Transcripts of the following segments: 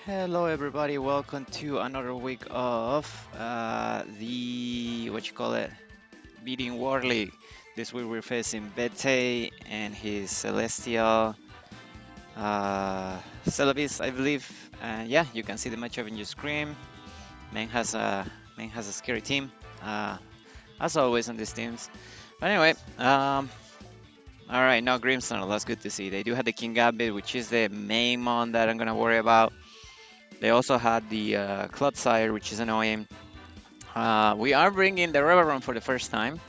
Hello everybody, welcome to another week of Beating War League. This week we're facing Bete and his Celestial Celebis, I believe. And yeah, you can see the matchup in your screen. Man has a scary team, as always on these teams. But anyway, all right, now Grimstone, that's good to see. They do have the King Gambit, which is the main mon that I'm gonna worry about. They also had the Clodsire, which is annoying. We are bringing the River Run for the first time.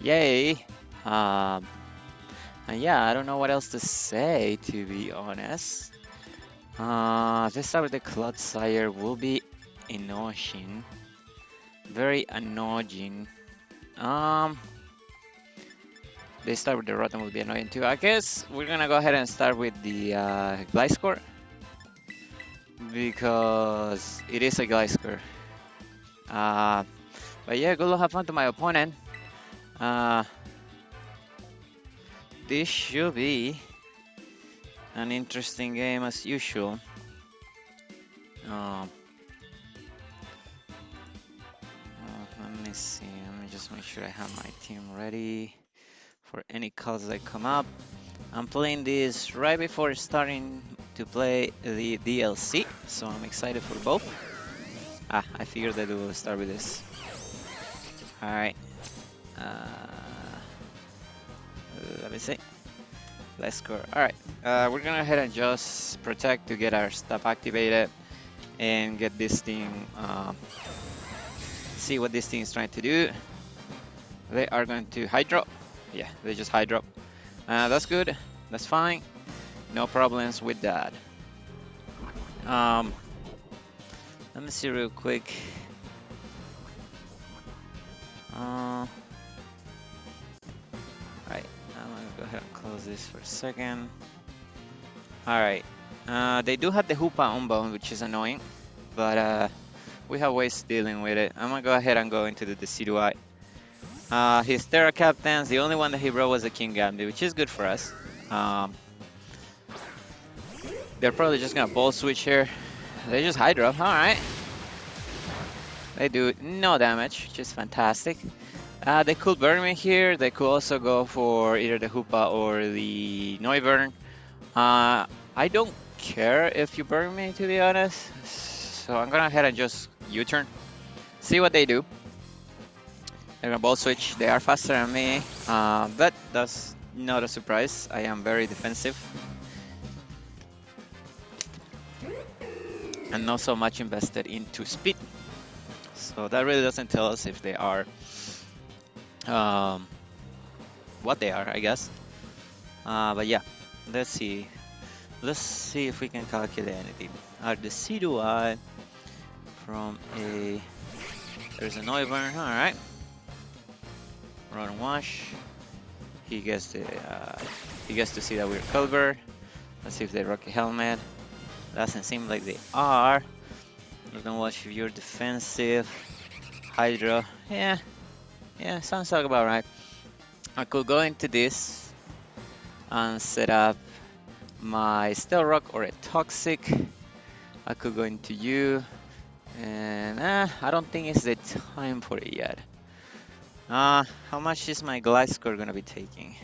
Yay! Um, and yeah, I don't know what else to say, to be honest. Let's start with the Clodsire. Will be annoying. Very annoying. Um, they start with the Rotom will be annoying too. I guess we're gonna go ahead and start with the Gliscor because it is a Gliscor. But yeah, good luck, have fun to my opponent. Uh, this should be an interesting game as usual. Let me see. Let me just make sure I have my team ready for any calls that come up. I'm playing this right before starting to play the DLC, so I'm excited for both. I figured that we will start with this. All right. Let me see. Let's score. All right. We're gonna go ahead and just protect to get our stuff activated and get this thing. See what this thing is trying to do. They are going to Hydro. Yeah, they just Hydro. That's good. That's fine. No problems with that. Let me see real quick. Alright, I'm gonna go ahead and close this for a second. Alright, they do have the Hoopa Unbound, which is annoying, but we have ways dealing with it. I'm gonna go ahead and go into the Decidueye. His Terra Captains, the only one that he brought was the King Gambit, which is good for us. They're probably just gonna Ball Switch here. They just Hydro, alright. They do no damage, which is fantastic. They could burn me here. They could also go for either the Hoopa or the Noivern. I don't care if you burn me, to be honest. So I'm gonna head and just U-turn. See what they do. They're gonna Ball Switch. They are faster than me, but that's not a surprise. I am very defensive. And not so much invested into speed. So that really doesn't tell us if they are what they are, I guess. But yeah, let's see. Let's see if we can calculate anything. Are the Decidueye from a... There's a Noivern, alright. Run and Wash. He gets to see that we're Culver. Let's see if they Rocky Helmet. Doesn't seem like they are. Run and Wash if you're defensive. Hydro, yeah, sounds like about right. I could go into this and set up my Steel Rock or a Toxic. I could go into you, and I don't think it's the time for it yet. How much is my Gliscor gonna be taking?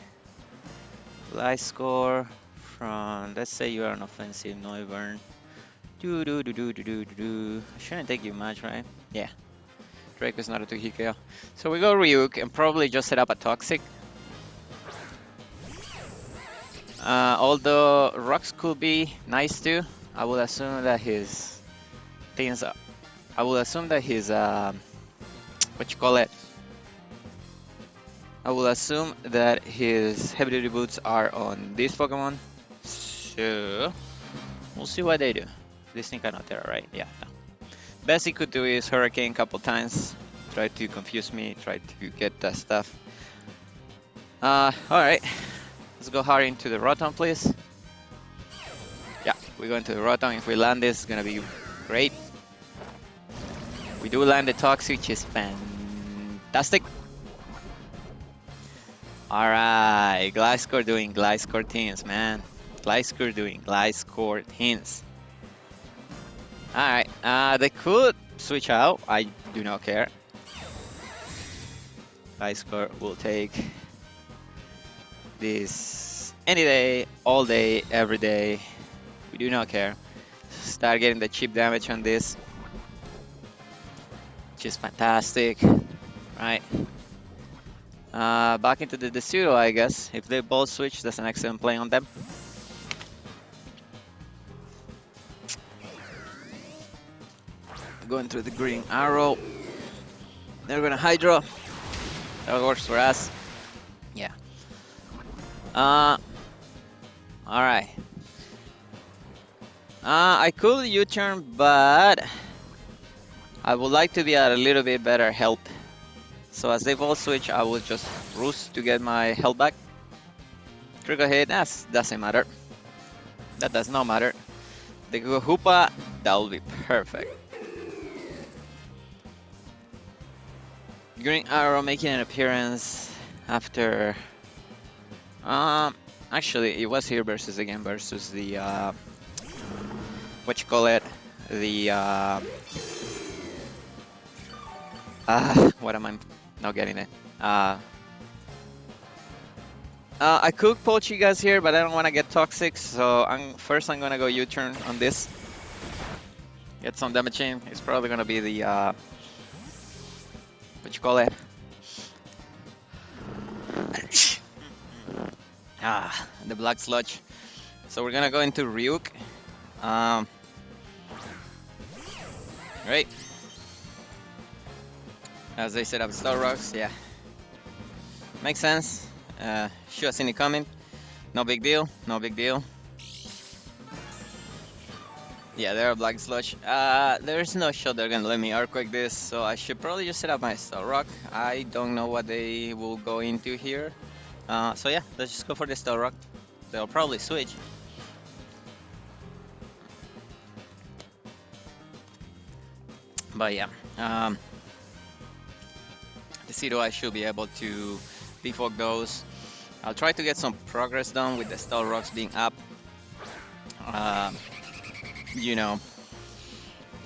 Gliscor from, let's say you are an offensive Noivern. Shouldn't take you much, right? Yeah. Draco's not a 2-hit. So we go Ryuk and probably just set up a Toxic. Although Rocks could be nice too. I would assume that his things. I would assume that his what you call it? I will assume that his heavy duty boots are on this Pokemon. So we'll see what they do. This thing cannot Terra, right? Yeah. No. Best he could do is Hurricane a couple times, try to confuse me, try to get that stuff. Alright, let's go hard into the Rotom, please. Yeah, we go into the Rotom. If we land this, it's gonna be great. We do land the Toxic, which is fantastic. Alright, Gliscor doing Gliscor things, man. Gliscor doing Gliscor things. Alright, they could switch out. I do not care. High score will take this any day, all day, every day. We do not care. Start getting the cheap damage on this, which is fantastic, right? Back into the pseudo, I guess. If they both switch, that's an excellent play on them. Going through the green arrow. They're gonna Hydro. That works for us. Yeah. Alright. I could U-turn, but I would like to be at a little bit better health. So as they both switch, I will just roost to get my health back. Critical hit, doesn't matter. That does not matter. They go Hoopa, that will be perfect. Green Arrow making an appearance after... actually, it was here versus the... what you call it? The... what am I not getting it? I could poach you guys here, but I don't want to get toxic, so first I'm gonna go U-turn on this. Get some damage in. It's probably gonna be the what you call it? The Black Sludge. So we're gonna go into Ryuk. Right. As they set up Star Rocks, yeah. Makes sense. Should have seen it coming. No big deal, no big deal. Yeah, they're a Black Sludge. There's no shot they're gonna let me Earthquake this, so I should probably just set up my Star Rock. I don't know what they will go into here. So yeah, let's just go for the Star Rock. They'll probably switch. But yeah, the Zero I should be able to defog those. I'll try to get some progress done with the Star Rocks being up. You know,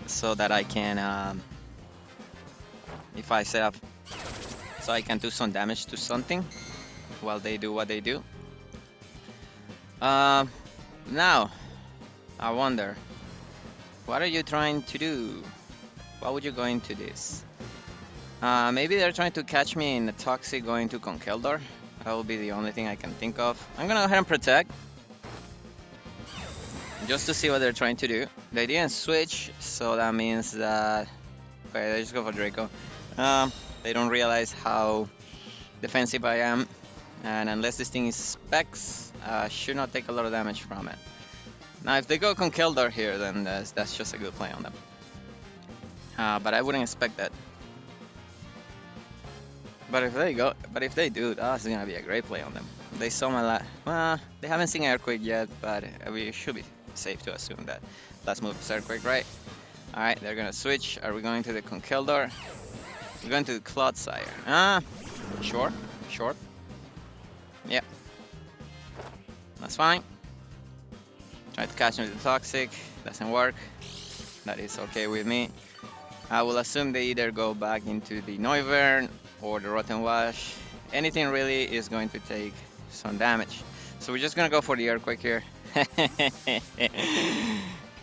so that I can, if I set up, so I can do some damage to something while they do what they do. Now, I wonder, what are you trying to do? Why would you go into this? Maybe they're trying to catch me in a Toxic going to Conkeldor. That will be the only thing I can think of. I'm gonna go ahead and Protect. Just to see what they're trying to do. They didn't switch, so that means that... Okay, they just go for Draco. They don't realize how defensive I am. And unless this thing is specs, should not take a lot of damage from it. Now, if they go Conkeldor here, then that's just a good play on them. But I wouldn't expect that. But if they do, that's gonna be a great play on them. They saw my well, they haven't seen Earthquake yet, but we should be safe to assume that last move is Earthquake, right? Alright, they're gonna switch. Are we going to the Conkeldor? We're going to the Clodsire. Sure. Yep. That's fine. Try to catch him with the Toxic. Doesn't work. That is okay with me. I will assume they either go back into the Noivern or the Rotten Wash. Anything really is going to take some damage. So we're just gonna go for the Earthquake here.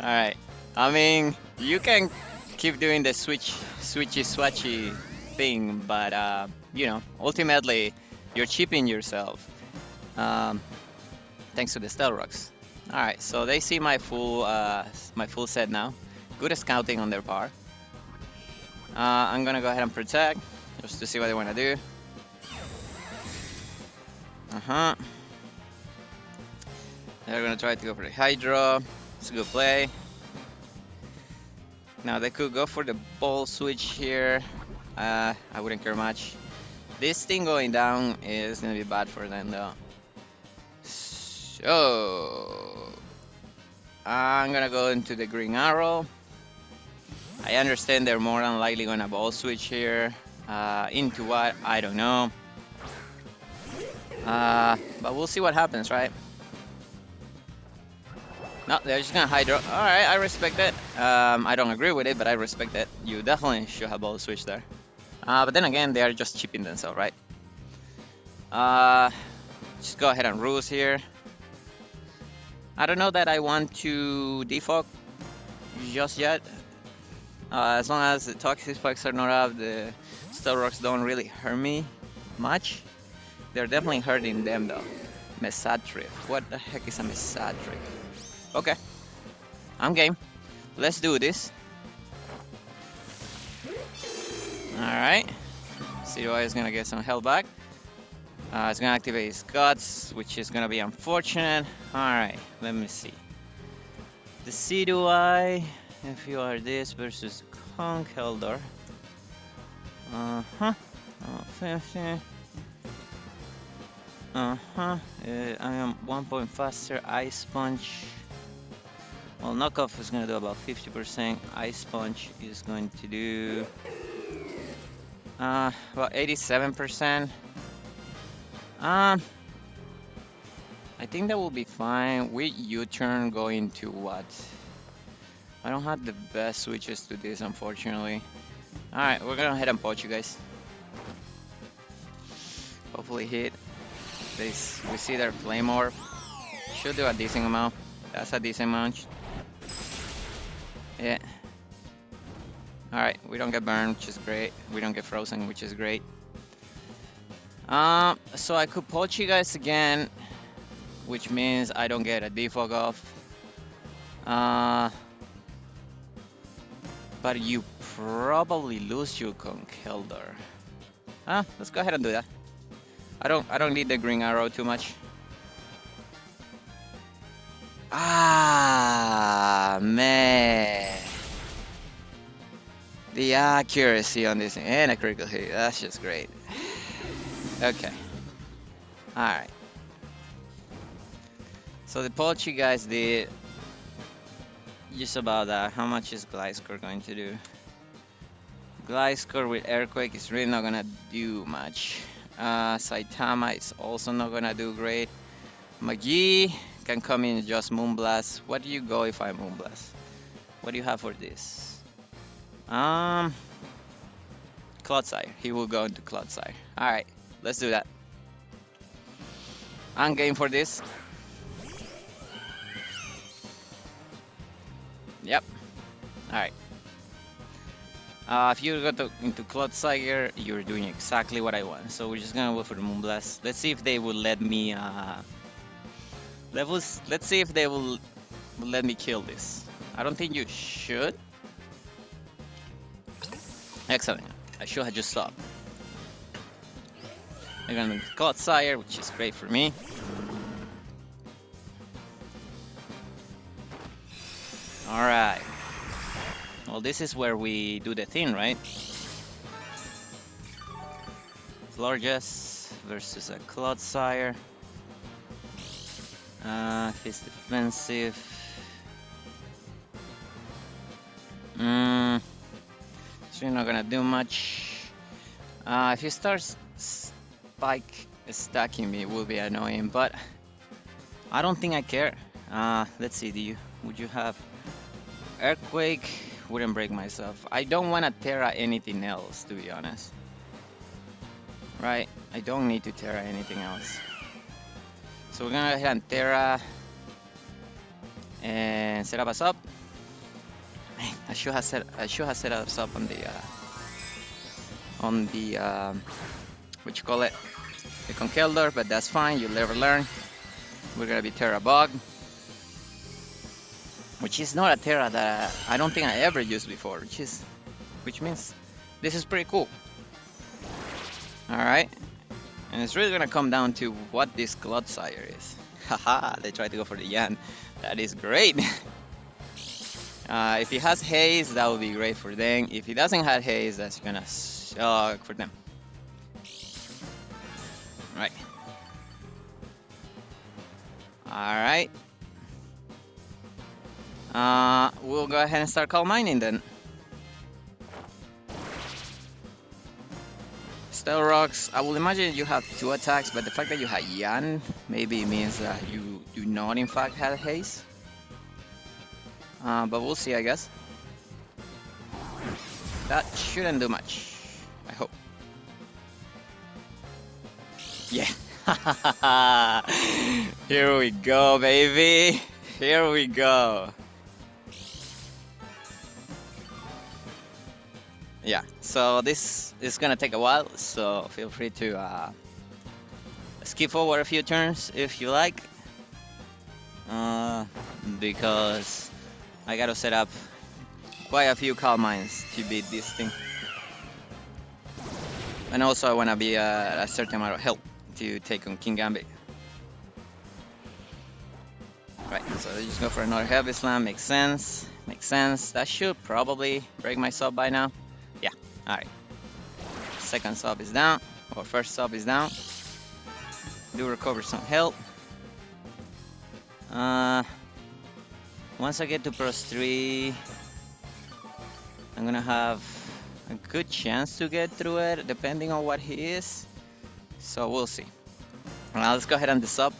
Alright. I mean, you can keep doing the switchy thing, but you know, ultimately you're cheaping yourself. Thanks to the Stealth Rocks. Alright, so they see my full set now. Good scouting on their part. I'm gonna go ahead and Protect, just to see what they wanna do. They're gonna try to go for the Hydro. It's a good play. Now they could go for the Ball Switch here. I wouldn't care much. This thing going down is gonna be bad for them though. So I'm gonna go into the Green Arrow. I understand they're more than likely gonna Ball Switch here. Into what? I don't know. But we'll see what happens, right? No, they're just gonna hydro. Alright, I respect that. I don't agree with it, but I respect that. You definitely should have ball switch there. But then again, they are just chipping themselves, right? Just go ahead and ruse here. I don't know that I want to defog just yet. As long as the toxic spikes are not up, the Star Rocks don't really hurt me much. They're definitely hurting them though. Mesatrift. What the heck is a Mesatrift? Okay, I'm game. Let's do this. Alright. CY is gonna get some health back. It's gonna activate his guts, which is gonna be unfortunate. Alright, let me see. The CY, if you are this versus Conk Eldor. Uh-huh. 50. I am 1 point faster. Ice Punch. Well, knockoff is gonna do about 50%. Ice Punch is going to do about 87%. I think that will be fine. With U-turn going to what? I don't have the best switches to this, unfortunately. Alright, we're gonna head and poach you guys. Hopefully hit. We see their flame orb. Should do a decent amount. That's a decent amount. Yeah. Alright, we don't get burned, which is great. We don't get frozen, which is great. So I could poach you guys again, which means I don't get a defog off. But you probably lose your Conkeldor. Let's go ahead and do that. I don't need the green arrow too much. Man. The accuracy on this and a critical hit, that's just great. Okay. Alright. So the poach you guys did just about that. How much is Gliscor going to do? Gliscor with Earthquake is really not gonna do much. Saitama is also not gonna do great. Magi can come in just Moonblast. What do you go if I Moonblast? What do you have for this? Clodsire. He will go into Clodsire. Alright, let's do that. I'm game for this. Yep. Alright. If you go into Clodsire, you're doing exactly what I want. So we're just gonna go for the Moonblast. Let's see if they will let me let's see if they will let me kill this. I don't think you should. Excellent. I should have just stopped. They're gonna Clodsire, which is great for me. Alright. Well, this is where we do the thing, right? Florges versus a Clodsire. If it's defensive. It's really not gonna do much. If he starts spike stacking me, it will be annoying, but I don't think I care. Let's see, would you have Earthquake? Wouldn't break myself. I don't want to Terra anything else, to be honest. Right? I don't need to Terra anything else. So we're gonna go ahead and Terra and set us up. Man, I should have set us up on the what you call it, the Conkeldor, but that's fine. You'll never learn. We're gonna be Terra Bug, which is not a Terra that I don't think I ever used before, which means this is pretty cool. Alright, and it's really gonna come down to what this Clodsire is. Haha, they tried to go for the Yan. That is great. If he has haze, that would be great for them. If he doesn't have haze, that's gonna suck for them. Right. Alright. We'll go ahead and start Calm Mining then. Steel Rocks, I will imagine you have 2 attacks, but the fact that you have Yan maybe means that you do not in fact have haze. But we'll see, I guess. That shouldn't do much, I hope. Yeah. Here we go, baby. Here we go. Yeah, so this is gonna take a while, so feel free to skip forward a few turns if you like. Because I gotta set up quite a few calm mines to beat this thing. And also I wanna be a certain amount of health to take on King Gambit. Right, so I just go for another heavy slam, makes sense. Makes sense. That should probably break my sub by now. Yeah, alright. Second sub is down, or first sub is down. Do recover some health. Once I get to Pros 3, I'm gonna have a good chance to get through it, depending on what he is. So we'll see. Now let's go ahead and the sub.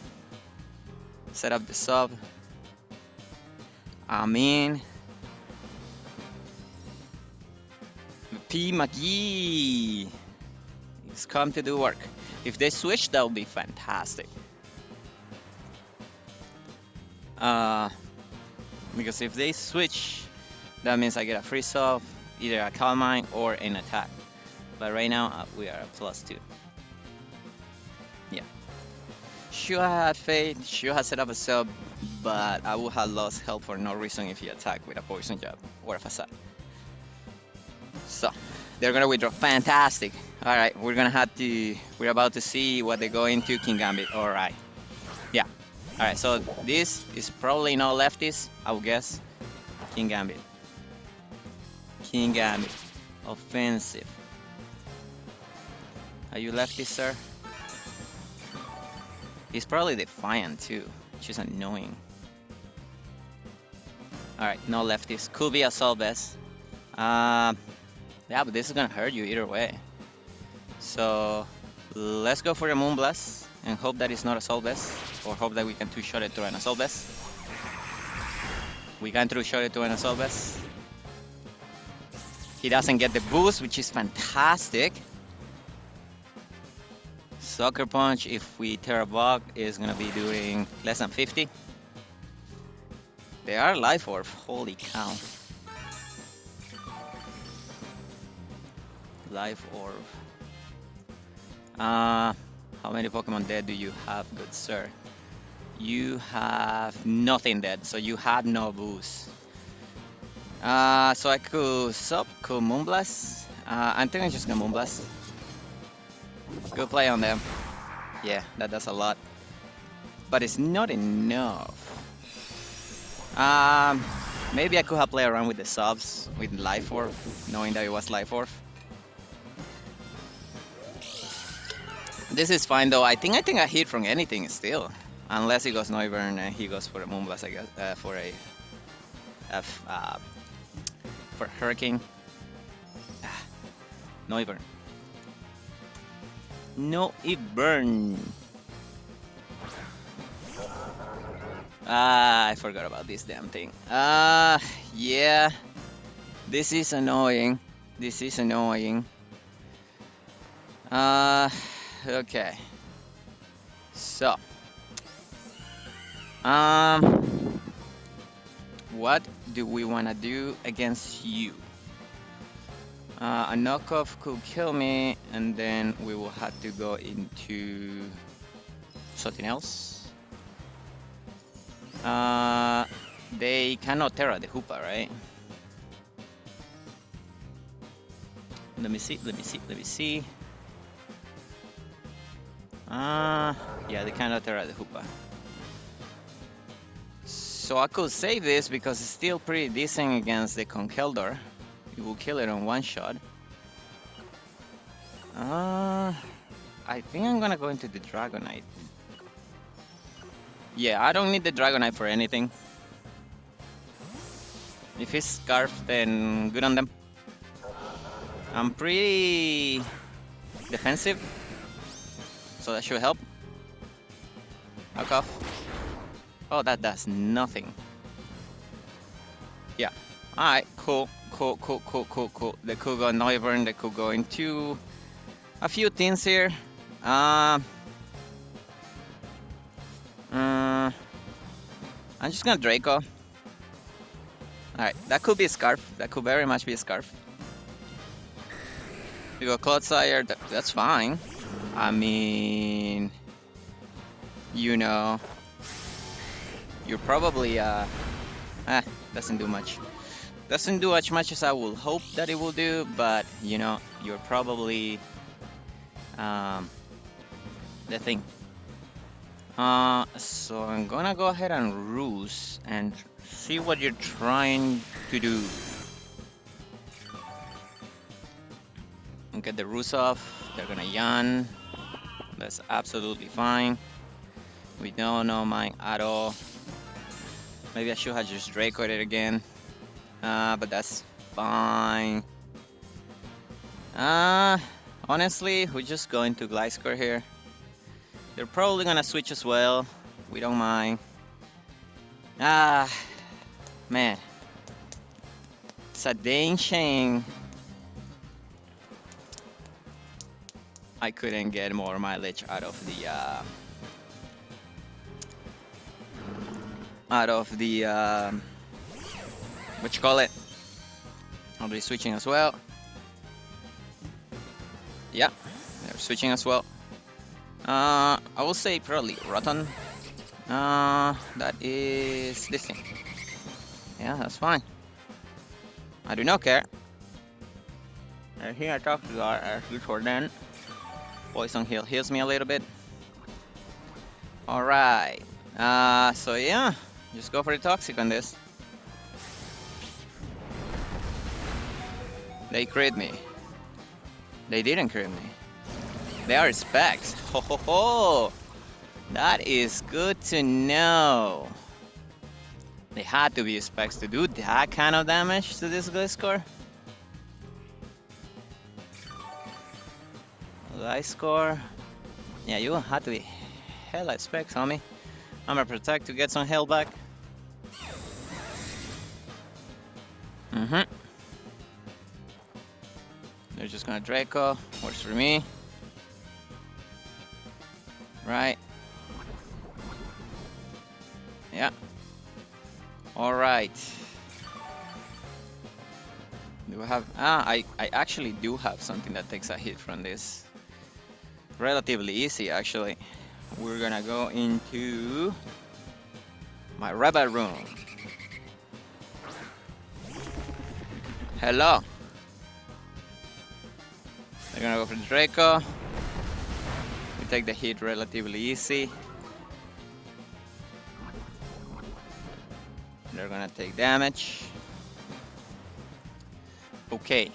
Set up the sub. P. McGee is come to do work. If they switch, that would be fantastic. Because if they switch, that means I get a free sub, either a calm mine or an attack. But right now we are at +2. Yeah. Sure had fate, sure had set up a sub, but I would have lost health for no reason if he attacked with a poison jab or a facade. So they're gonna withdraw. Fantastic. All right, we're about to see what they go into. King Gambit. All right. Yeah. All right. So this is probably not lefties, I would guess. King Gambit. King Gambit. Offensive. Are you lefty, sir? He's probably defiant too, which is annoying. Alright, no lefties. Could be a Celebis. Yeah, but this is gonna hurt you either way. So let's go for the Moonblast and hope that it's not a Celebis, or hope that we can two-shot it through an Celebis. We can two-shot it through an Celebis. He doesn't get the boost, which is fantastic. Sucker Punch, if we tear a bug, is gonna be doing less than 50. They are Life Orb, holy cow. Life Orb. How many Pokemon dead do you have, good sir? You have nothing dead, so you have no boost. So I could Moonblast. I think I'm just gonna Moonblast. Good play on them. Yeah, that does a lot. But it's not enough. Maybe I could have played around with the subs with Life Orb, knowing that it was Life Orb. This is fine though. I think I hit from anything still, unless he goes Noivern and he goes for a Moonblast. I guess for Hurricane. Noivern. No, it burn. I forgot about this damn thing. Yeah. This is annoying. This is annoying. Okay. So. What do we want to do against you? A knockoff could kill me, and then we will have to go into something else. They cannot Terra the Hoopa, right? Let me see. Yeah, they cannot Terra the Hoopa. So I could save this because it's still pretty decent against the Conkeldurr. You will kill it on one shot. I think I'm gonna go into the Dragonite. Yeah, I don't need the Dragonite for anything. If it's Scarf, then good on them. I'm pretty defensive, so that should help. Knock off. Oh, that does nothing. Yeah. Alright, cool. Cool. They could go Noivern, they could go into a few things here. Um, I'm just gonna Draco. Alright, that could be a Scarf. That could very much be a Scarf. You go Clodsire, that's fine. I mean, you know, you're probably, doesn't do much. Doesn't do as much as I would hope that it will do, but, you know, you're probably, the thing. So I'm gonna go ahead and ruse and see what you're trying to do. And get the ruse off. They're gonna yawn. That's absolutely fine. We don't know mine at all. Maybe I should have just Dracoed it again. But that's fine. Honestly, we're just going to Gliscor here. They're probably gonna switch as well. We don't mind. Man. It's a dang shame I couldn't get more mileage out of the what you call it? I'll be switching as well. Yeah, they're switching as well. I will say probably Rotten. That is this thing. Yeah, that's fine. I do not care. And here I talk to our before then. Poison heal heals me a little bit. Alright. So yeah, just go for the toxic on this. They crit me. They didn't crit me. They are specs. Ho ho ho! That is good to know. They had to be specs to do that kind of damage to this Gliscor. Gliscor. Yeah, you had to be hella specs, homie. I'm gonna protect to get some health back. They're just gonna Draco. Works for me. Right. Yeah. Alright. Do I have... I actually do have something that takes a hit from this. Relatively easy, actually. We're gonna go into my Rebel Room. Hello. They're gonna go for the Draco. We take the hit relatively easy. They're gonna take damage. Okay.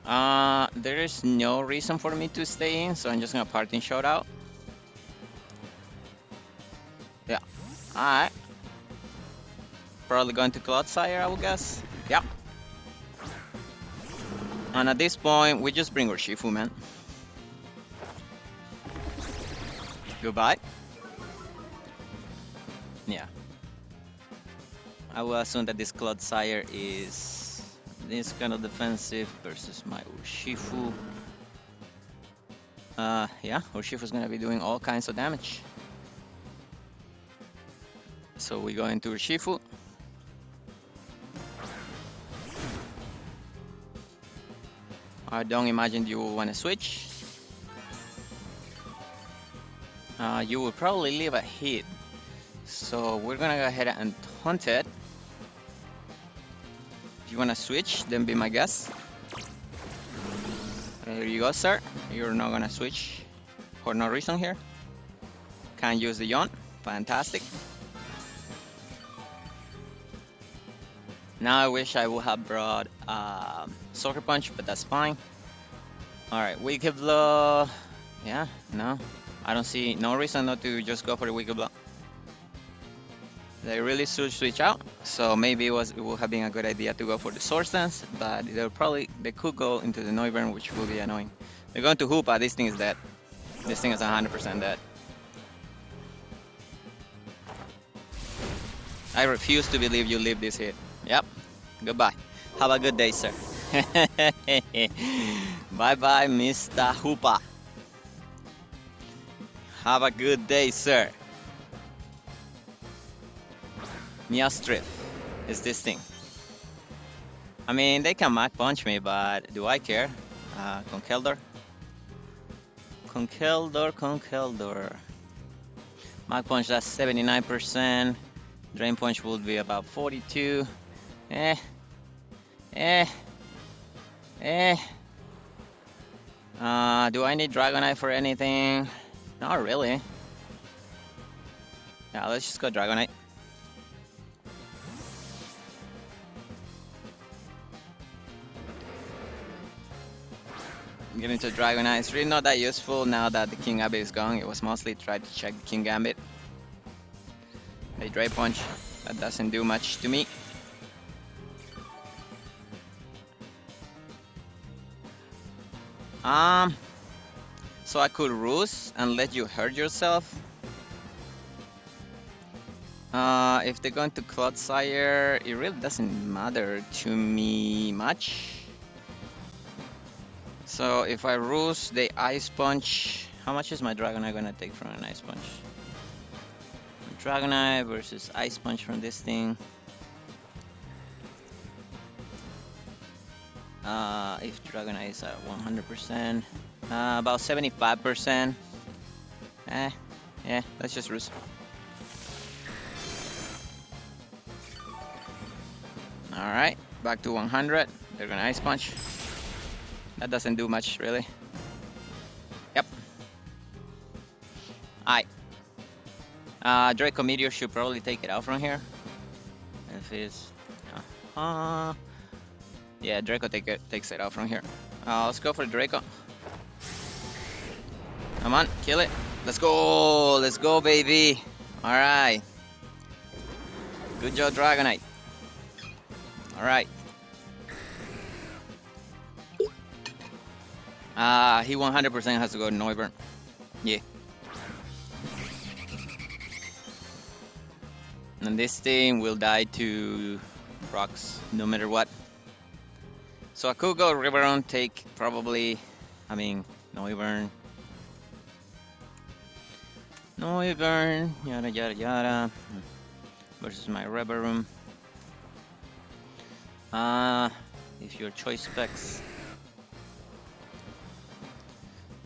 There is no reason for me to stay in, so I'm just gonna parting shot out. Yeah. Alright. Probably going to Clodsire, I would guess. Yeah. And at this point, we just bring Urshifu, man. Goodbye. Yeah. I will assume that this Clodsire is this kind of defensive versus my Urshifu. Yeah, Urshifu's gonna be doing all kinds of damage. So we go into Urshifu. I don't imagine you will want to switch. You will probably leave a hit. So we're gonna go ahead and hunt it. If you wanna switch, then be my guest. There you go, sir. You're not gonna switch for no reason here. Can't use the yawn. Fantastic. Now I wish I would have brought Sucker Punch, but that's fine. Alright, Wicked Blow. Yeah, no. I don't see no reason not to just go for the Wicked Blow. They really should switch out, so maybe it would have been a good idea to go for the Sword Stance, but they could go into the Noivern, which will be annoying. They're going to Hoopa. This thing is dead. This thing is 100% dead. I refuse to believe you leave this hit. Yep. Goodbye. Have a good day, sir. Bye-bye, Mr. Hooper. Have a good day, sir. Miastrip is this thing. I mean, they can Mach Punch me, but do I care? Conkeldor? Conkeldor. Mach Punch, that's 79%. Drain Punch would be about 42. Do I need Dragonite for anything? Not really. Yeah, let's just go Dragonite. Get into Dragonite. It's really not that useful now that the King Gambit is gone. It was mostly tried to check the King Gambit. They Drain Punch. That doesn't do much to me. So I could ruse and let you hurt yourself. If they're going to Clodsire, it really doesn't matter to me much. So if I ruse, they Ice Punch. How much is my Dragonite gonna take from an Ice Punch? Dragonite versus Ice Punch from this thing. If Dragonite is at 100%, about 75%. Yeah, let's just ruse. Alright, back to 100. They're gonna Ice Punch. That doesn't do much, really. Yep. Draco Meteor should probably take it out from here. If it's... yeah, Draco takes it out from here. Let's go for Draco. Come on, kill it. Let's go, baby. Alright. Good job, Dragonite. Alright. He 100% has to go to Noivern. Yeah. And this thing will die to rocks no matter what. So I could go Riveron, take probably, Noivern. Noivern, yada yada yada. Versus my Riveron. If your choice specs.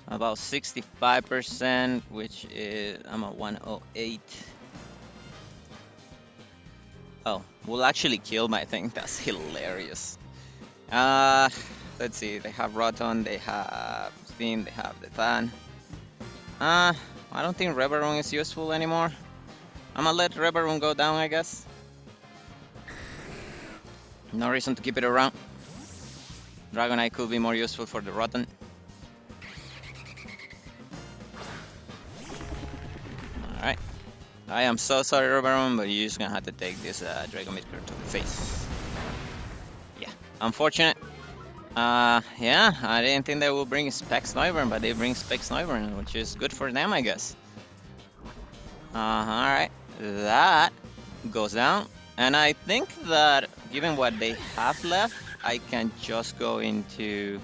About 65%, which is, I'm at 108. Oh, we'll actually kill my thing. That's hilarious. Let's see. They have Rotom, they have Steam, they have the Fan. I don't think Reveron is useful anymore. I'm gonna let Reveron go down, I guess. No reason to keep it around. Dragonite could be more useful for the Rotom. Alright. I am so sorry, Reveron, but you're just gonna have to take this Draco Meteor to the face. Yeah, unfortunate. Yeah, I didn't think they would bring Specs Noivern, but they bring Specs Noivern, which is good for them, I guess. Alright, that goes down. And I think that, given what they have left, I can just go into...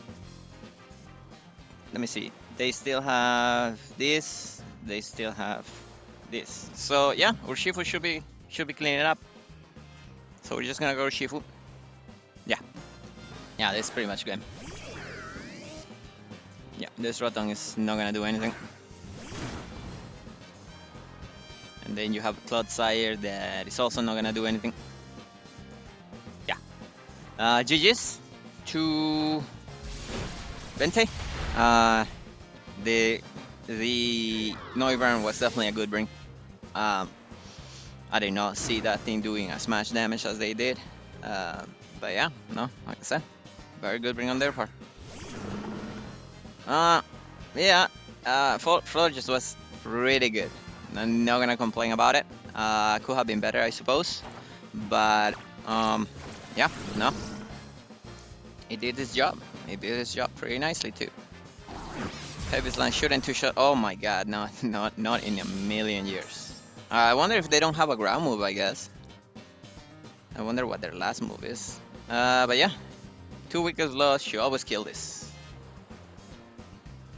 Let me see. They still have this. They still have this. So yeah, Urshifu should be cleaning it up. So we're just gonna go Urshifu. Yeah, that's pretty much good. Yeah, this Rotom is not gonna do anything. And then you have Clodsire that is also not gonna do anything. Yeah. GG's to Vente. The Noivern was definitely a good bring. I did not see that thing doing as much damage as they did. But yeah, no, like I said, very good bring on their part. Yeah, Florges was really good. I'm not gonna complain about it. Could have been better, I suppose. But, yeah, no. It did its job. It did its job pretty nicely, too. Heavy Slam shooting 2-shot. Oh my god, no, not in a million years. I wonder if they don't have a ground move, I guess. I wonder what their last move is. But yeah, 2 weakest loss. Should always kill this.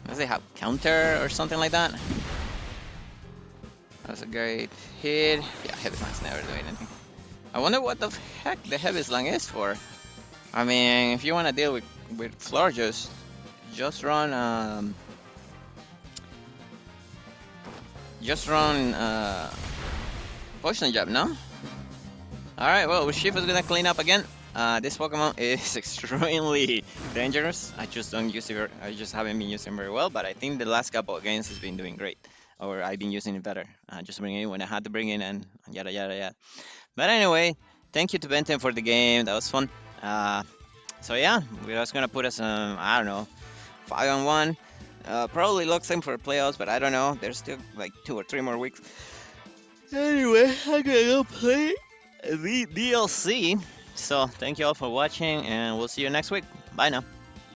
Does they have counter or something like that? That's a great hit. Yeah, Heavy Slang's never doing anything. I wonder what the heck the Heavy Slang is for. I mean, if you want to deal with floor, just run poison jab, no? Alright, well, Urshifu is gonna clean up again. This Pokemon is extremely dangerous. I just don't use it. I just haven't been using it very well, but I think the last couple of games has been doing great, or I've been using it better. Just bringing it when I had to bring it, and yada yada yada. But anyway, thank you to Benton for the game. That was fun. So yeah, we're just gonna put us I don't know, 5-on-1. Probably looks in for playoffs, but I don't know. There's still like 2 or 3 more weeks. Anyway, I'm gonna go play the DLC. So thank you all for watching, and we'll see you next week. Bye now.